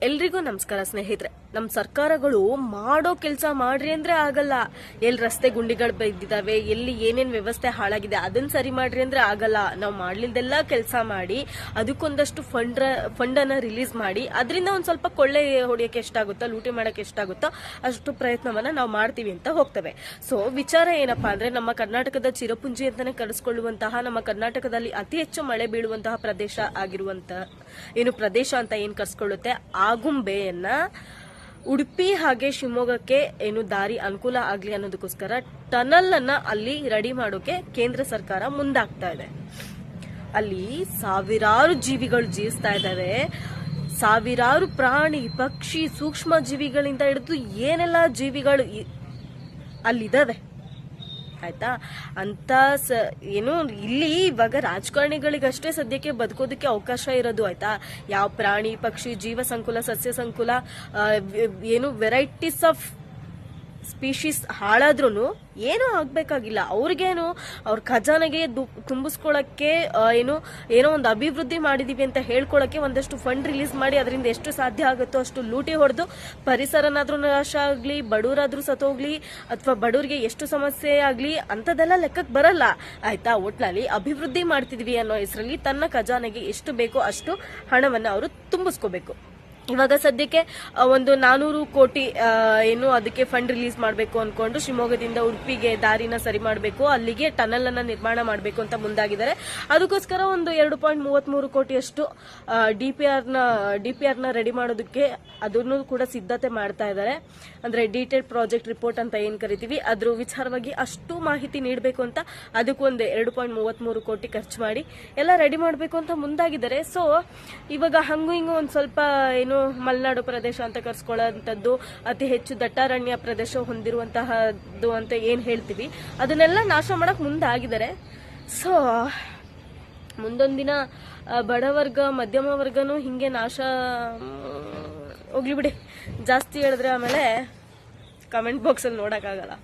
ಎಲ್ರಿಗೂ ನಮಸ್ಕಾರ ಸ್ನೇಹಿತರೆ. ನಮ್ಮ ಸರ್ಕಾರಗಳು ಮಾಡೋ ಕೆಲಸ ಮಾಡ್ರಿ ಅಂದ್ರೆ ಆಗಲ್ಲ. ಎಲ್ಲಿ ರಸ್ತೆ ಗುಂಡಿಗಳು ಬಿದ್ದಿದಾವೆ, ಎಲ್ಲಿ ಏನೇನ್ ವ್ಯವಸ್ಥೆ ಹಾಳಾಗಿದೆ ಅದನ್ನ ಸರಿ ಮಾಡ್ರಿ ಅಂದ್ರೆ ಆಗಲ್ಲ. ನಾವು ಮಾಡ್ಲಿಲ್ದೆಲ್ಲ ಕೆಲಸ ಮಾಡಿ ಅದಕ್ಕೊಂದಷ್ಟು ಫಂಡ್ ಅನ್ನ ರಿಲೀಸ್ ಮಾಡಿ ಅದರಿಂದ ಒಂದ್ ಸ್ವಲ್ಪ ಕೊಳ್ಳೆ ಹೊಡಿಯಕ್ಕೆ ಎಷ್ಟಾಗುತ್ತೋ, ಲೂಟಿ ಮಾಡಕ್ಕೆ ಎಷ್ಟಾಗುತ್ತೋ ಅಷ್ಟು ಪ್ರಯತ್ನವನ್ನ ನಾವು ಮಾಡ್ತೀವಿ ಅಂತ ಹೋಗ್ತೇವೆ. ಸೊ ವಿಚಾರ ಏನಪ್ಪಾ ಅಂದ್ರೆ, ನಮ್ಮ ಕರ್ನಾಟಕದ ಚಿರಪುಂಜಿ ಅಂತಾನೆ ಕರೆಸ್ಕೊಳ್ಳುವಂತಹ, ನಮ್ಮ ಕರ್ನಾಟಕದಲ್ಲಿ ಅತಿ ಹೆಚ್ಚು ಮಳೆ ಬೀಳುವಂತಹ ಪ್ರದೇಶ ಆಗಿರುವಂತಹ ಪ್ರದೇಶ ಅಂತ ಏನ್ ಕರ್ಸ್ಕೊಳ್ಳುತ್ತೆ, ಆಗುಂಬೆಯನ್ನ ಉಡುಪಿ ಹಾಗೆ ಶಿವಮೊಗ್ಗಕ್ಕೆ ದಾರಿ ಅನುಕೂಲ ಆಗ್ಲಿ ಅನ್ನೋದಕ್ಕೋಸ್ಕರ ಟನಲ್ ಅನ್ನ ಅಲ್ಲಿ ರೆಡಿ ಮಾಡೋಕೆ ಕೇಂದ್ರ ಸರ್ಕಾರ ಮುಂದಾಗ್ತಾ ಇದೆ. ಅಲ್ಲಿ ಸಾವಿರಾರು ಜೀವಿಗಳು ಜೀವಿಸ್ತಾ ಇದ್ದಾವೆ. ಸಾವಿರಾರು ಪ್ರಾಣಿ ಪಕ್ಷಿ ಸೂಕ್ಷ್ಮ ಜೀವಿಗಳಿಂದ ಹಿಡಿದು ಏನೆಲ್ಲ ಜೀವಿಗಳು ಅಲ್ಲಿದ್ದಾವೆ ಆಯ್ತಾ. ಅಂತ ಇಲ್ಲಿ ಇವಾಗ ರಾಜಕಾರಣಿಗಳಿಗಷ್ಟೇ ಸದ್ಯಕ್ಕೆ ಬದುಕೋದಕ್ಕೆ ಅವಕಾಶ ಇರೋದು ಆಯ್ತಾ. ಯಾವ ಪ್ರಾಣಿ ಪಕ್ಷಿ ಜೀವ ಸಂಕುಲ ಸಸ್ಯ ಸಂಕುಲ ವೆರೈಟೀಸ್ ಆಫ್ ಸ್ಪೀಶೀಸ್ ಹಾಳಾದ್ರೂ ಏನೂ ಆಗ್ಬೇಕಾಗಿಲ್ಲ. ಅವ್ರಿಗೇನು ಅವ್ರ ಖಜಾನೆಗೆ ತುಂಬಿಸ್ಕೊಳಕ್ಕೆ ಏನೋ ಒಂದು ಅಭಿವೃದ್ಧಿ ಮಾಡಿದೀವಿ ಅಂತ ಹೇಳ್ಕೊಳಕ್ಕೆ ಒಂದಷ್ಟು ಫಂಡ್ ರಿಲೀಸ್ ಮಾಡಿ ಅದರಿಂದ ಎಷ್ಟು ಸಾಧ್ಯ ಆಗುತ್ತೋ ಅಷ್ಟು ಲೂಟಿ ಹೊಡೆದು ಪರಿಸರನಾದ್ರೂ ನಾಶ ಆಗ್ಲಿ, ಬಡವರಾದ್ರೂ ಸತ್ತೋಗ್ಲಿ, ಅಥವಾ ಬಡವರಿಗೆ ಎಷ್ಟು ಸಮಸ್ಯೆ ಆಗ್ಲಿ ಅಂತದೆಲ್ಲ ಲೆಕ್ಕಕ್ಕೆ ಬರಲ್ಲ ಆಯ್ತಾ. ಒಟ್ನಲ್ಲಿ ಅಭಿವೃದ್ಧಿ ಮಾಡ್ತಿದ್ವಿ ಅನ್ನೋ ಹೆಸರಲ್ಲಿ ತನ್ನ ಖಜಾನೆಗೆ ಎಷ್ಟು ಬೇಕೋ ಅಷ್ಟು ಹಣವನ್ನ ಅವರು ತುಂಬಿಸ್ಕೋಬೇಕು. ಇವಾಗ ಸದ್ಯಕ್ಕೆ ಒಂದು 400 ಕೋಟಿ ಅದಕ್ಕೆ ಫಂಡ್ ರಿಲೀಸ್ ಮಾಡಬೇಕು ಅನ್ಕೊಂಡು ಶಿವಮೊಗ್ಗದಿಂದ ಉಡುಪಿಗೆ ದಾರಿನ ಸರಿ ಮಾಡಬೇಕು, ಅಲ್ಲಿಗೆ ಟನಲ್ ಅನ್ನ ನಿರ್ಮಾಣ ಮಾಡಬೇಕು ಅಂತ ಮುಂದಾಗಿದ್ದಾರೆ. ಅದಕ್ಕೋಸ್ಕರ ಒಂದು 2.33 ಕೋಟಿಯಷ್ಟು ಡಿಪಿಆರ್ ನ ರೆಡಿ ಮಾಡೋದಕ್ಕೆ ಅದನ್ನು ಕೂಡ ಸಿದ್ಧತೆ ಮಾಡ್ತಾ ಇದ್ದಾರೆ. ಅಂದ್ರೆ ಡೀಟೇಲ್ ಪ್ರಾಜೆಕ್ಟ್ ರಿಪೋರ್ಟ್ ಅಂತ ಏನ್ ಕರಿತೀವಿ ಅದ್ರ ವಿಚಾರವಾಗಿ ಅಷ್ಟು ಮಾಹಿತಿ ನೀಡಬೇಕು ಅಂತ ಅದಕ್ಕೊಂದು 2.33 ಕೋಟಿ ಖರ್ಚು ಮಾಡಿ ಎಲ್ಲ ರೆಡಿ ಮಾಡಬೇಕು ಅಂತ ಮುಂದಾಗಿದ್ದಾರೆ. ಸೊ ಇವಾಗ ಹಂಗು ಹಿಂಗು ಒಂದ್ ಸ್ವಲ್ಪ ಮಲೆನಾಡು ಪ್ರದೇಶ ಅಂತ ಕರ್ಸ್ಕೊಳ್ಳೋಂಥದ್ದು, ಅತಿ ಹೆಚ್ಚು ದಟ್ಟಾರಣ್ಯ ಪ್ರದೇಶ ಹೊಂದಿರುವಂತಹದ್ದು ಅಂತ ಏನ್ ಹೇಳ್ತೀವಿ ಅದನ್ನೆಲ್ಲ ನಾಶ ಮಾಡಕ್ ಮುಂದಾಗಿದ್ದಾರೆ. ಸೊ ಮುಂದೊಂದ್ ದಿನ ಬಡವರ್ಗ ಮಧ್ಯಮ ವರ್ಗನೂ ಹಿಂಗೆ ನಾಶ ಹೋಗ್ಲಿ ಬಿಡಿ. ಜಾಸ್ತಿ ಹೇಳಿದ್ರೆ ಆಮೇಲೆ ಕಮೆಂಟ್ ಬಾಕ್ಸ್ ಅಲ್ಲಿ ನೋಡಕ್ಕಾಗಲ್ಲ.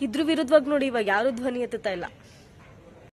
ಇದ್ರ ವಿರುದ್ಧವಾಗಿ ನೋಡಿ ಇವಾಗ ಯಾರು ಧ್ವನಿ ಎತ್ತುತ್ತಾ ಇಲ್ಲ.